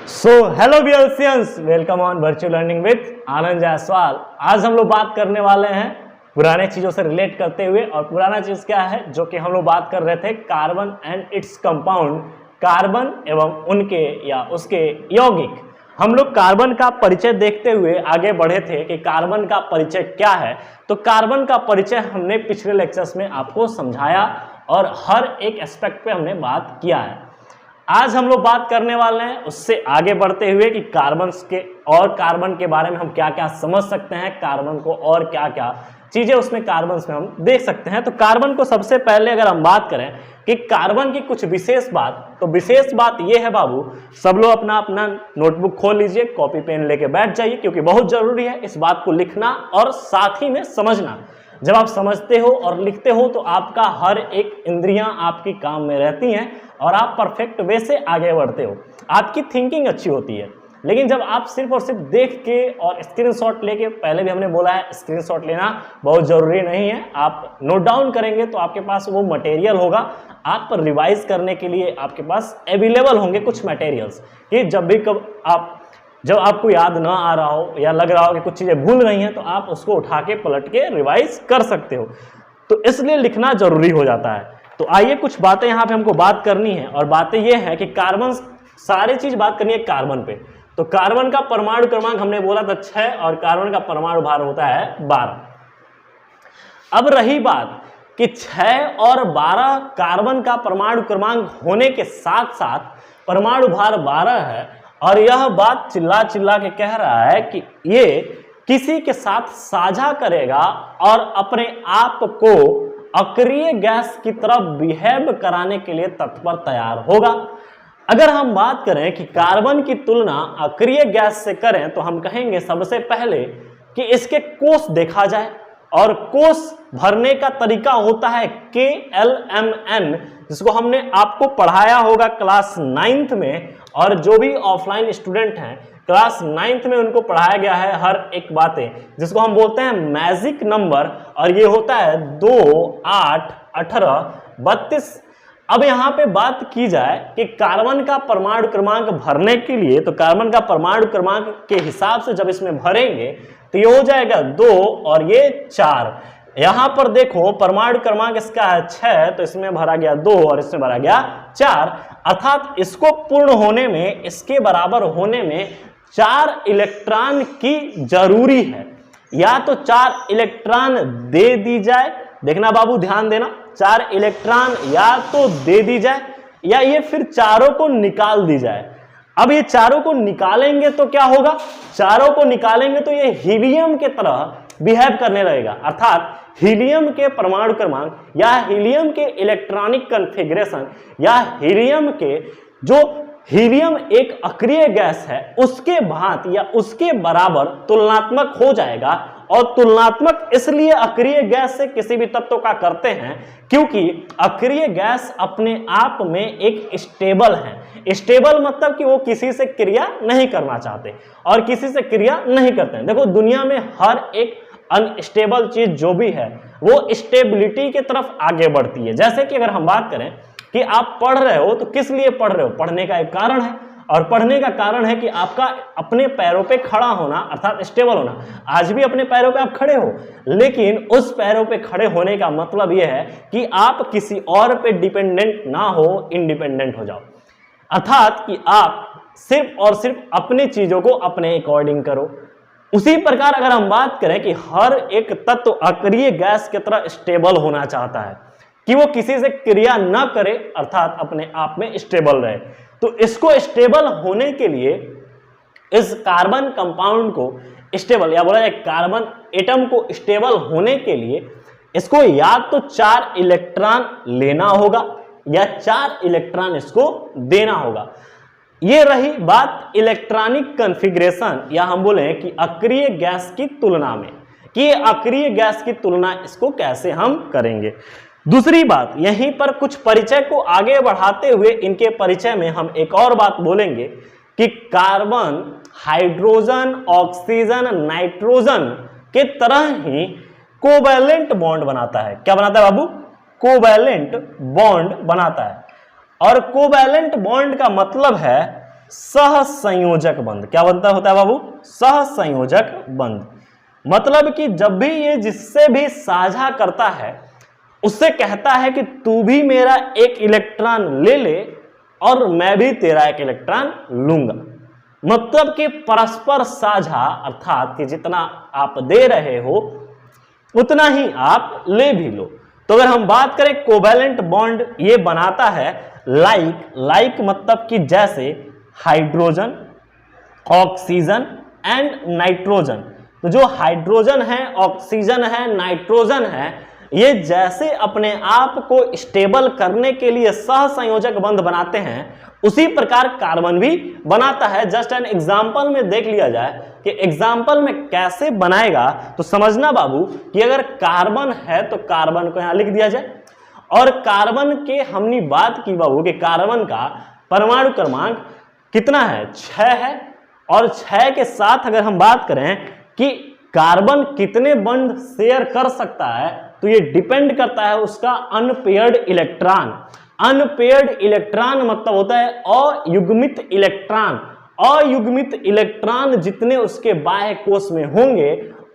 Hello बियर्सियंस, welcome on virtual learning with Anand Jaiswal. आज हम लोग बात करने वाले हैं पुराने चीजों से रिलेट करते हुए। और पुराना चीज क्या है जो कि हम लोग बात कर रहे थे, carbon and its compound, carbon एवं उनके या उसके यौगिक। हम लोग कार्बन का परिचय देखते हुए आगे बढ़े थे कि कार्बन का परिचय क्या है। तो कार्बन का परिचय हमने पिछले लेक्चर्स में आपको समझाया और हर एक एस्पेक्ट पे हमने बात किया है। आज हम लोग बात करने वाले हैं उससे आगे बढ़ते हुए कि कार्बन के और कार्बन के बारे में हम क्या क्या समझ सकते हैं, कार्बन को और क्या क्या चीजें उसमें कार्बन में हम देख सकते हैं। तो कार्बन को सबसे पहले अगर हम बात करें कि कार्बन की कुछ विशेष बात, तो विशेष बात यह है बाबू, सब लोग अपना अपना नोटबुक खोल लीजिए, कॉपी पेन लेके बैठ जाइए, क्योंकि बहुत जरूरी है इस बात को लिखना और साथ ही में समझना। जब आप समझते हो और लिखते हो तो आपका हर एक इंद्रियां आपकी काम में रहती हैं और आप परफेक्ट वे से आगे बढ़ते हो, आपकी थिंकिंग अच्छी होती है। लेकिन जब आप सिर्फ और सिर्फ देख के और स्क्रीनशॉट लेके, पहले भी हमने बोला है स्क्रीनशॉट लेना बहुत जरूरी नहीं है, आप नोट डाउन करेंगे तो आपके पास वो मटेरियल होगा, आप रिवाइज करने के लिए आपके पास अवेलेबल होंगे कुछ मटेरियल्स, कि जब भी जब आपको याद ना आ रहा हो या लग रहा हो कि कुछ चीज़ें भूल रही हैं तो आप उसको उठा के पलट के रिवाइज कर सकते हो। तो इसलिए लिखना जरूरी हो जाता है। तो आइए कुछ बातें यहाँ पे हमको बात करनी है, और बातें ये है कि कार्बन, सारी चीज बात करनी है कार्बन पे। तो कार्बन का परमाणु क्रमांक हमने बोला था 6 और कार्बन का परमाणु भार होता है 12। अब रही बात कि 6 और 12 कार्बन का परमाणु क्रमांक होने के साथ साथ परमाणु भार 12 है, और यह बात चिल्ला चिल्ला के कह रहा है कि ये किसी के साथ साझा करेगा और अपने आप को अक्रिय गैस की तरह बिहेव कराने के लिए तत्पर तैयार होगा। अगर हम बात करें कि कार्बन की तुलना अक्रिय गैस से करें तो हम कहेंगे सबसे पहले कि इसके कोष देखा जाए, और कोष भरने का तरीका होता है KLMN, जिसको हमने आपको पढ़ाया होगा क्लास 9th में, और जो भी ऑफलाइन स्टूडेंट हैं क्लास 9th में उनको पढ़ाया गया है हर एक बातें, जिसको हम बोलते हैं मैजिक नंबर, और ये होता है 2, 8, 18, 32। अब यहाँ पे बात की जाए कि कार्बन का परमाणु क्रमांक भरने के लिए, तो कार्बन का परमाणु क्रमांक के हिसाब से जब इसमें भरेंगे तो ये हो जाएगा 2 और ये 4। यहां पर देखो परमाणु क्रमांक इसका है 6, तो इसमें भरा गया 2 और इसमें भरा गया 4, अर्थात इसको पूर्ण होने में, इसके बराबर होने में 4 इलेक्ट्रॉन की जरूरी है। या तो 4 इलेक्ट्रॉन दे दी जाए, देखना बाबू ध्यान देना, 4 इलेक्ट्रॉन या तो दे दी जाए या ये फिर चारों को निकाल दी जाए। अब ये चारों को निकालेंगे तो क्या होगा, चारों को निकालेंगे तो ये हीलियम के तरह बिहेव करने लगेगा, अर्थात हीलियम के परमाणु क्रमांक या हीलियम के इलेक्ट्रॉनिक कॉन्फ़िगरेशन या हीलियम के, जो हीलियम एक अक्रिय गैस है, उसके भांति या उसके बराबर तुलनात्मक हो जाएगा। और तुलनात्मक इसलिए अक्रिय गैस से किसी भी तत्व का करते हैं क्योंकि अक्रिय गैस अपने आप में एक स्टेबल है। स्टेबल मतलब कि वो किसी से क्रिया नहीं करना चाहते और किसी से क्रिया नहीं करते हैं। देखो दुनिया में हर एक अनस्टेबल चीज जो भी है वो स्टेबिलिटी की तरफ आगे बढ़ती है। जैसे कि अगर हम बात करें कि आप पढ़ रहे हो तो किस लिए पढ़ रहे हो, पढ़ने का एक कारण है, और पढ़ने का कारण है कि आपका अपने पैरों पे खड़ा होना अर्थात स्टेबल होना। आज भी अपने पैरों पे आप खड़े हो, लेकिन उस पैरों पे खड़े होने का मतलब यह है कि आप किसी और पे डिपेंडेंट ना हो, इंडिपेंडेंट हो जाओ, अर्थात कि आप सिर्फ और सिर्फ अपनी चीजों को अपने अकॉर्डिंग करो। उसी प्रकार अगर हम बात करें कि हर एक तत्व अक्रिय गैस की तरह स्टेबल होना चाहता है कि वो किसी से क्रिया न करे, अर्थात अपने आप में स्टेबल रहे। तो इसको स्टेबल होने के लिए इस कार्बन कंपाउंड को स्टेबल, या बोला जाए कार्बन एटम को स्टेबल होने के लिए इसको या तो 4 इलेक्ट्रॉन लेना होगा या 4 इलेक्ट्रॉन इसको देना होगा। ये रही बात इलेक्ट्रॉनिक कॉन्फ़िगरेशन, या हम बोले कि अक्रिय गैस की तुलना में, कि अक्रिय गैस की तुलना इसको कैसे हम करेंगे। दूसरी बात, यहीं पर कुछ परिचय को आगे बढ़ाते हुए इनके परिचय में हम एक और बात बोलेंगे कि कार्बन हाइड्रोजन, ऑक्सीजन, नाइट्रोजन के तरह ही कोवैलेंट बॉन्ड बनाता है। क्या बनाता है बाबू? कोवैलेंट बॉन्ड बनाता है। और कोवैलेंट बॉन्ड का मतलब है सहसंयोजक बंध। क्या बनता होता है बाबू? सहसंयोजक बंध। मतलब कि जब भी ये जिससे भी साझा करता है उससे कहता है कि तू भी मेरा एक इलेक्ट्रॉन ले ले और मैं भी तेरा एक इलेक्ट्रॉन लूंगा। मतलब कि परस्पर साझा, अर्थात कि जितना आप दे रहे हो उतना ही आप ले भी लो। तो अगर हम बात करें कोवैलेंट बॉन्ड ये बनाता है लाइक मतलब कि जैसे हाइड्रोजन, ऑक्सीजन एंड नाइट्रोजन। तो जो हाइड्रोजन है, ऑक्सीजन है, नाइट्रोजन है, ये जैसे अपने आप को स्टेबल करने के लिए सहसंयोजक बंध बनाते हैं उसी प्रकार कार्बन भी बनाता है। जस्ट एन एग्जांपल में देख लिया जाए कि एग्जांपल में कैसे बनाएगा तो समझना बाबू कि अगर कार्बन है तो कार्बन को यहां लिख दिया जाए, और कार्बन के हमने बात की बाबू कि कार्बन का परमाणु क्रमांक कितना है? 6 है। और 6 के साथ अगर हम बात करें कि कार्बन कितने बंध शेयर कर सकता है तो ये डिपेंड करता है उसका अनपेयर्ड इलेक्ट्रॉन। अनपेयर्ड इलेक्ट्रॉन मतलब होता है अयुग्मित इलेक्ट्रॉन। अयुग्मित इलेक्ट्रॉन जितने उसके बाह्य कोश में होंगे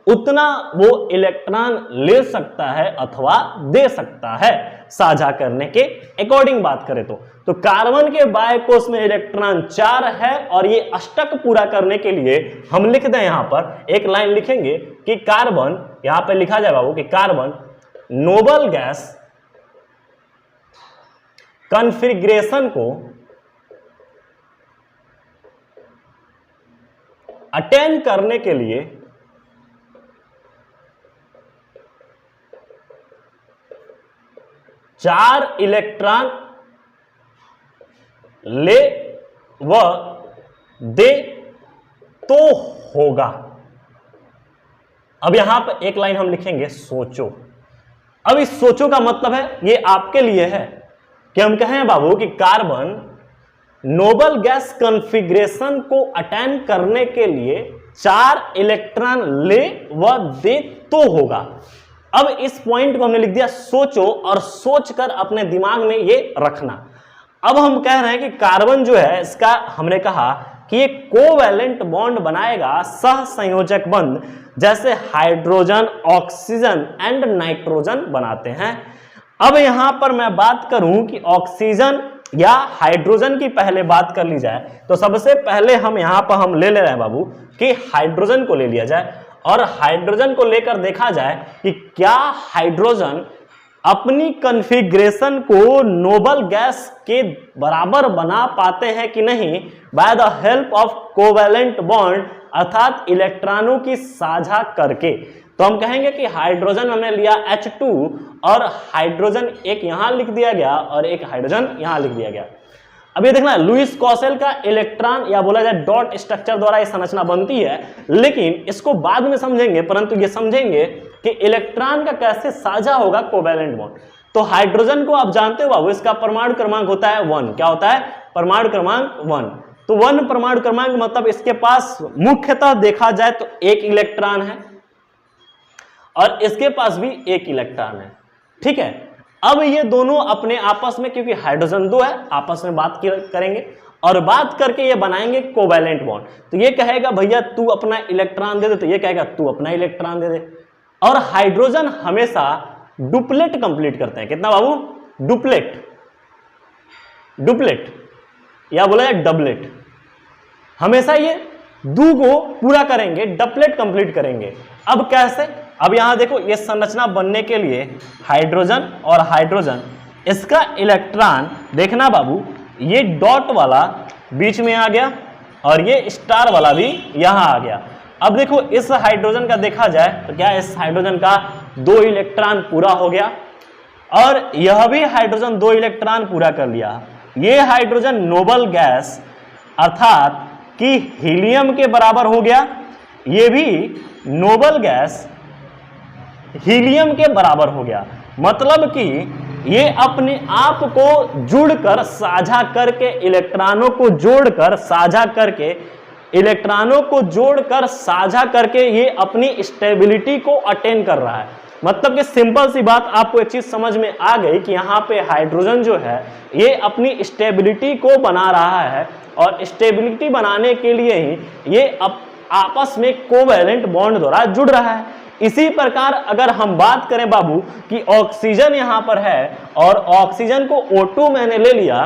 उतना वो इलेक्ट्रॉन ले सकता है अथवा दे सकता है साझा करने के अकॉर्डिंग बात करें तो कार्बन के बाह्य कोश में इलेक्ट्रॉन 4 है और ये अष्टक पूरा करने के लिए हम लिख दें यहां पर एक लाइन लिखेंगे कि कार्बन, यहां पे लिखा जाए बाबू कि कार्बन नोबल गैस कॉन्फ़िगरेशन को अटेन करने के लिए चार इलेक्ट्रॉन ले व दे तो होगा। अब यहां पर एक लाइन हम लिखेंगे सोचो। अब इस सोचो का मतलब है ये आपके लिए है कि हम कहें बाबू कि कार्बन नोबल गैस कॉन्फ़िगरेशन को अटेन करने के लिए 4 इलेक्ट्रॉन ले व दे तो होगा। अब इस पॉइंट को हमने लिख दिया सोचो, और सोचकर अपने दिमाग में ये रखना। अब हम कह रहे हैं कि कार्बन जो है इसका हमने कहा कि ये कोवैलेंट बॉन्ड बनाएगा सहसंयोजक बंध जैसे हाइड्रोजन, ऑक्सीजन एंड नाइट्रोजन बनाते हैं। अब यहां पर मैं बात करूं कि ऑक्सीजन या हाइड्रोजन की पहले बात कर ली जाए तो सबसे पहले हम यहां पर हम ले रहे हैं बाबू कि हाइड्रोजन को ले लिया जाए, और हाइड्रोजन को लेकर देखा जाए कि क्या हाइड्रोजन अपनी कॉन्फ़िगरेशन को नोबल गैस के बराबर बना पाते हैं कि नहीं by the help of covalent bond, अर्थात इलेक्ट्रॉनों की साझा करके। तो हम कहेंगे कि हाइड्रोजन हमने लिया H2 और हाइड्रोजन एक यहां लिख दिया गया और एक हाइड्रोजन यहां लिख दिया गया। अब ये देखना लुईस कॉसेल का इलेक्ट्रॉन या बोला जाए डॉट स्ट्रक्चर द्वारा ये संरचना बनती है, लेकिन इसको बाद में समझेंगे, परंतु ये समझेंगे कि इलेक्ट्रॉन का कैसे साझा होगा कोवैलेंट बॉन्ड। तो हाइड्रोजन को आप जानते हो बाबू इसका परमाणु क्रमांक होता है 1। क्या होता है? परमाणु क्रमांक 1। तो 1 परमाणु क्रमांक मतलब इसके पास मुख्यतः देखा जाए तो एक इलेक्ट्रॉन है और इसके पास भी एक इलेक्ट्रॉन है। ठीक है, अब ये दोनों अपने आपस में, क्योंकि हाइड्रोजन 2 है, आपस में बात करेंगे और बात करके ये बनाएंगे कोवैलेंट बॉन्ड। तो ये कहेगा भैया तू अपना इलेक्ट्रॉन दे दे, तो ये कहेगा तू अपना इलेक्ट्रॉन दे दे। और हाइड्रोजन हमेशा डुप्लेट कंप्लीट करते हैं। कितना बाबू? डुप्लेट, डुप्लेट या बोला जाए डबलेट। हमेशा ये 2 को पूरा करेंगे, डबलेट कंप्लीट करेंगे। अब कैसे? अब यहां देखो ये संरचना बनने के लिए हाइड्रोजन और हाइड्रोजन, इसका इलेक्ट्रॉन देखना बाबू ये डॉट वाला बीच में आ गया और ये स्टार वाला भी यहां आ गया। अब देखो इस हाइड्रोजन का देखा जाए तो क्या इस हाइड्रोजन का 2 इलेक्ट्रॉन पूरा हो गया और यह भी हाइड्रोजन 2 इलेक्ट्रॉन पूरा कर लिया। ये हाइड्रोजन नोबल गैस अर्थात कि हीलियम के बराबर हो गया, ये भी नोबल गैस हीलियम के बराबर हो गया। मतलब कि ये अपने आप को जुड़कर साझा करके इलेक्ट्रॉनों को जोड़कर साझा करके इलेक्ट्रॉनों को जोड़कर साझा करके ये अपनी स्टेबिलिटी को अटेन कर रहा है। मतलब कि सिंपल सी बात, आपको एक चीज समझ में आ गई कि यहाँ पे हाइड्रोजन जो है ये अपनी स्टेबिलिटी को बना रहा है, और स्टेबिलिटी बनाने के लिए ही ये आपस में कोवैलेंट बॉन्ड द्वारा जुड़ रहा है। इसी प्रकार अगर हम बात करें बाबू कि ऑक्सीजन यहाँ पर है और ऑक्सीजन को O2 मैंने ले लिया,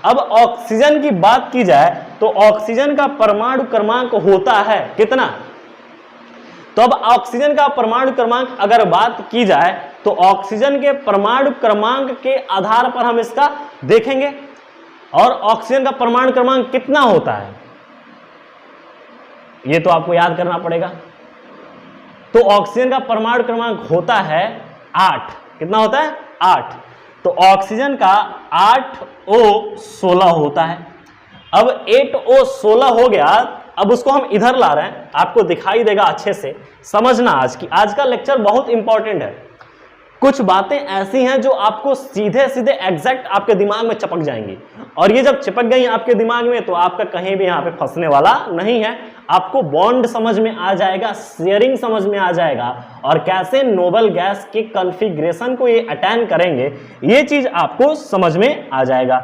अब ऑक्सीजन की बात की जाए तो ऑक्सीजन का परमाणु क्रमांक होता है कितना? तो अब ऑक्सीजन का परमाणु क्रमांक अगर बात की जाए तो ऑक्सीजन के परमाणु क्रमांक के आधार पर हम इसका देखेंगे, और ऑक्सीजन का परमाणु क्रमांक कितना होता है ये तो आपको याद करना पड़ेगा। तो ऑक्सीजन का परमाणु क्रमांक होता है 8। कितना होता है? 8। तो ऑक्सीजन का 8O16 होता है। अब 8O16 हो गया, अब उसको हम इधर ला रहे हैं, आपको दिखाई देगा अच्छे से। समझना आज का लेक्चर बहुत इंपॉर्टेंट है। कुछ बातें ऐसी हैं जो आपको सीधे सीधे एग्जैक्ट आपके दिमाग में चिपक जाएंगी, और ये जब चिपक गई आपके दिमाग में तो आपका कहीं भी यहाँ पे फंसने वाला नहीं है। आपको बॉन्ड समझ में आ जाएगा, शेयरिंग समझ में आ जाएगा, और कैसे नोबल गैस के कॉन्फ़िगरेशन को ये अटेंड करेंगे ये चीज आपको समझ में आ जाएगा।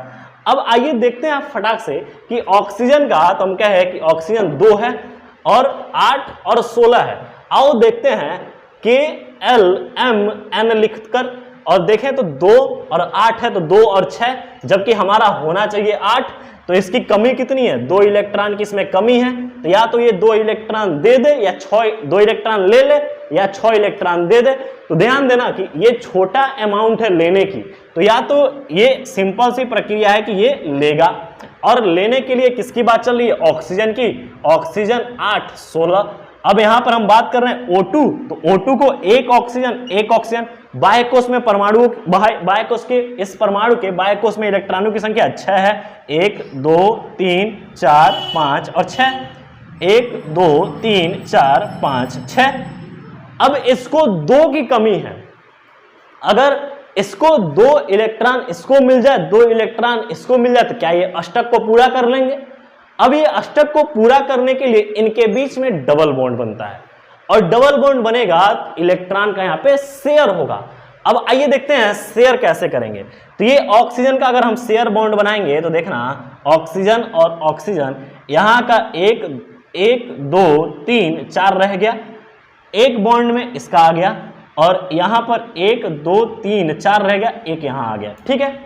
अब आइए देखते हैं आप फटाक से कि ऑक्सीजन का, तो हम क्या है कि ऑक्सीजन 2 है और 8 और 16 है। आओ देखते हैं KLMN लिखकर, और देखें तो 2 और 8 है तो 2 और 6, जबकि हमारा होना चाहिए 8। तो इसकी कमी कितनी है? 2 इलेक्ट्रॉन की इसमें कमी है, तो या तो ये 2 इलेक्ट्रॉन दे दे या 2 इलेक्ट्रॉन ले ले या 6 इलेक्ट्रॉन दे दे। तो ध्यान देना कि ये छोटा अमाउंट है लेने की, तो या तो ये सिंपल सी प्रक्रिया है कि ये लेगा, और लेने के लिए किसकी बात चल रही है? ऑक्सीजन की। ऑक्सीजन 8 16। अब यहां पर हम बात कर रहे हैं O2, तो O2 को एक ऑक्सीजन बाह्य कोश में परमाणु, बाह्य कोश के इस परमाणु के बाह्य कोश में इलेक्ट्रॉनों की संख्या 6 है। 1 2 3 4 5 और 6। 1 2 3 4 5 6। अब इसको 2 की कमी है, अगर इसको 2 इलेक्ट्रॉन इसको मिल जाए, 2 इलेक्ट्रॉन इसको मिल जाए, तो क्या ये अष्टक को पूरा कर लेंगे? अब ये अष्टक को पूरा करने के लिए इनके बीच में डबल बॉन्ड बनता है, और डबल बॉन्ड बनेगा इलेक्ट्रॉन का यहाँ पे शेयर होगा। अब आइए देखते हैं शेयर कैसे करेंगे। तो ये ऑक्सीजन का अगर हम शेयर बॉन्ड बनाएंगे तो देखना, ऑक्सीजन और ऑक्सीजन यहाँ का 1 2 3 4 रह गया, एक बॉन्ड में इसका आ गया, और यहां पर 1 2 3 4 रह गया, एक यहां आ गया। ठीक है,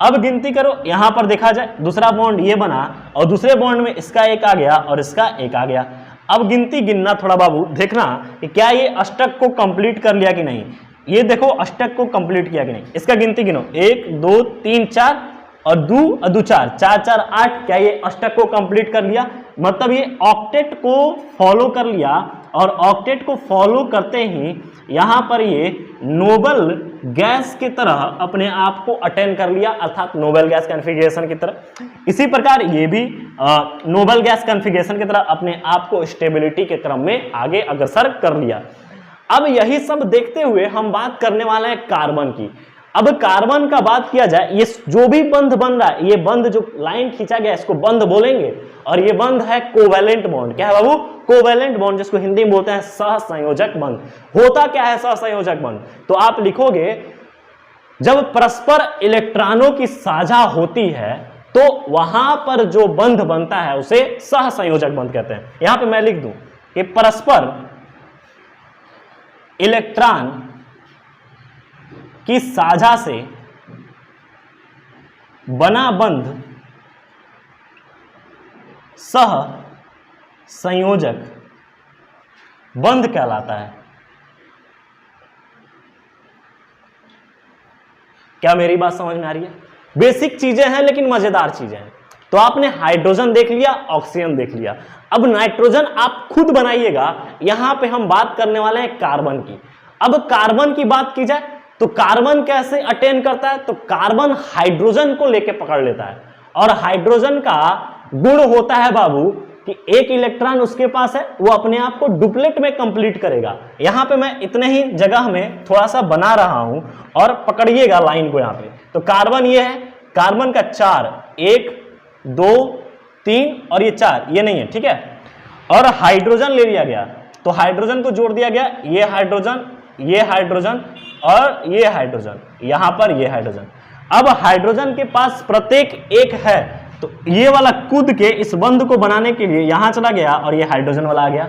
अब गिनती करो, यहां पर देखा जाए दूसरा बॉन्ड ये बना, और दूसरे बॉन्ड में इसका एक आ गया और इसका एक आ गया। अब गिनती गिनना थोड़ा बाबू, देखना कि क्या ये अष्टक को कंप्लीट कर लिया कि नहीं। ये देखो अष्टक को कंप्लीट किया कि नहीं, इसका गिनती गिनो, 1 2 3 4 और 2 4 4 4 8। क्या ये अष्टक को कंप्लीट कर लिया? मतलब ये ऑक्टेट को फॉलो कर लिया, और ऑक्टेट को फॉलो करते ही यहां पर ये नोबल गैस की तरह अपने आप को अटेंड कर लिया, अर्थात नोबल गैस कॉन्फ़िगरेशन की तरह। इसी प्रकार ये भी नोबल गैस कॉन्फ़िगरेशन की तरह अपने आप को स्टेबिलिटी के क्रम में आगे अग्रसर कर लिया। अब यही सब देखते हुए हम बात करने वाले हैं कार्बन की। अब कार्बन का बात किया जाए, ये जो भी बंध बन रहा है, ये बंध जो लाइन खींचा गया इसको बंध बोलेंगे, और ये बंध है कोवैलेंट बॉन्ड। क्या है बाबू? कोवैलेंट बॉन्ड, जिसको हिंदी में बोलते हैं सहसंयोजक बंध। होता क्या है सहसंयोजक बंध? तो आप लिखोगे, जब परस्पर इलेक्ट्रॉनों की साझा होती है तो वहां पर जो बंध बनता है उसे सहसंयोजक बंध कहते हैं। यहां पे मैं लिख दूं कि परस्पर इलेक्ट्रॉन की साझा से बना बंध सह संयोजक बंध कहलाता है। क्या मेरी बात समझ में आ रही है? बेसिक चीजें हैं लेकिन मजेदार चीजें हैं। तो आपने हाइड्रोजन देख लिया, ऑक्सीजन देख लिया, अब नाइट्रोजन आप खुद बनाइएगा। यहां पे हम बात करने वाले हैं कार्बन की। अब कार्बन की बात की जाए तो कार्बन कैसे अटेन करता है? तो कार्बन हाइड्रोजन को लेके पकड़ लेता है, और हाइड्रोजन का गुण होता है बाबू कि एक इलेक्ट्रॉन उसके पास है, वो अपने आप को डुप्लेट में कंप्लीट करेगा। यहां पे मैं इतने ही जगह में थोड़ा सा बना रहा हूं, और पकड़िएगा लाइन को यहां पे। तो कार्बन ये है, कार्बन का 4, 1 2 3 और ये 4, ये नहीं है, ठीक है। और हाइड्रोजन ले लिया गया, तो हाइड्रोजन को जोड़ दिया गया, ये हाइड्रोजन ये हाइड्रोजन और ये हाइड्रोजन, यहां पर ये हाइड्रोजन। अब हाइड्रोजन के पास प्रत्येक एक है, तो ये वाला कूद के इस बंध को बनाने के लिए यहां चला गया और ये हाइड्रोजन वाला आ गया।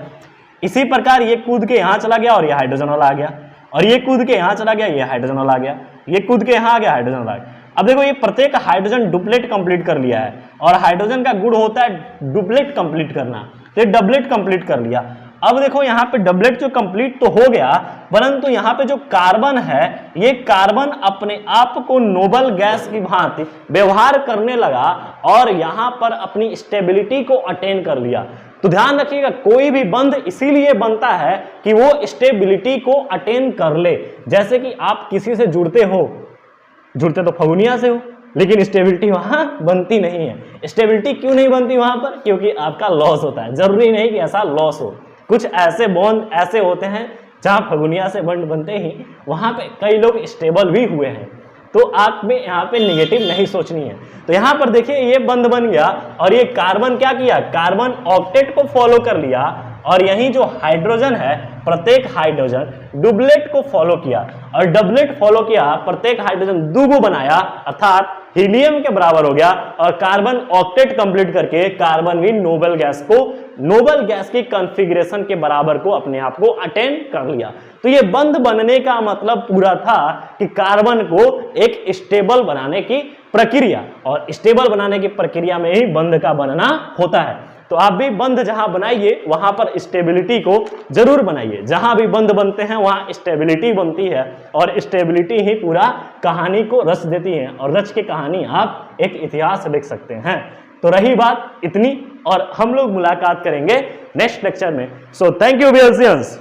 इसी प्रकार ये कूद के यहां चला गया और ये हाइड्रोजन वाला आ गया, और ये कूद के यहां चला गया, ये हाइड्रोजन वाला आ गया, ये कूद के यहां आ गया, हाइड्रोजन वाला आ गया। अब देखो ये प्रत्येक हाइड्रोजन डुप्लेट कंप्लीट कर लिया है, और हाइड्रोजन का गुण होता है डुप्लेट कंप्लीट करना, तो डबलेट कंप्लीट कर लिया। अब देखो यहाँ पे डबलेट जो कंप्लीट तो हो गया, परंतु यहाँ पे जो कार्बन है, ये कार्बन अपने आप को नोबल गैस की भांति व्यवहार करने लगा और यहाँ पर अपनी स्टेबिलिटी को अटेन कर लिया। तो ध्यान रखिएगा, कोई भी बंध इसीलिए बनता है कि वो स्टेबिलिटी को अटेन कर ले। जैसे कि आप किसी से जुड़ते तो फगुनिया से हो, लेकिन स्टेबिलिटी वहां बनती नहीं है। स्टेबिलिटी क्यों नहीं बनती वहां पर? क्योंकि आपका लॉस होता है। जरूरी नहीं कि ऐसा लॉस हो, कुछ ऐसे बॉन्ड ऐसे होते हैं जहां फगुनिया से बंध बनते ही वहां पे कई लोग स्टेबल भी हुए हैं। तो आप में यहाँ पे नेगेटिव नहीं सोचनी है। तो यहाँ पर देखिए ये बंध बन गया, और ये कार्बन क्या किया, कार्बन ऑक्टेट को फॉलो कर लिया, और यही जो हाइड्रोजन है प्रत्येक हाइड्रोजन डुप्लेट को फॉलो किया, और डबलेट फॉलो किया, प्रत्येक हाइड्रोजन दुगो बनाया, अर्थात हीलियम के बराबर हो गया, और कार्बन ऑक्टेट कंप्लीट करके कार्बन भी नोबल गैस की कॉन्फ़िगरेशन के बराबर को अपने आप को अटेन कर लिया। तो ये बंध बनने का मतलब पूरा था कि कार्बन को एक स्टेबल बनाने की प्रक्रिया, और स्टेबल बनाने की प्रक्रिया में ही बंध का बनना होता है। तो आप भी बंध जहां बनाइए वहां पर स्टेबिलिटी को जरूर बनाइए। जहां भी बंध बनते हैं वहां स्टेबिलिटी बनती है, और स्टेबिलिटी ही पूरा कहानी को रच देती है, और रच के कहानी आप एक इतिहास लिख सकते हैं। तो रही बात इतनी, और हम लोग मुलाकात करेंगे नेक्स्ट लेक्चर में। So thank you बेल्सियंस।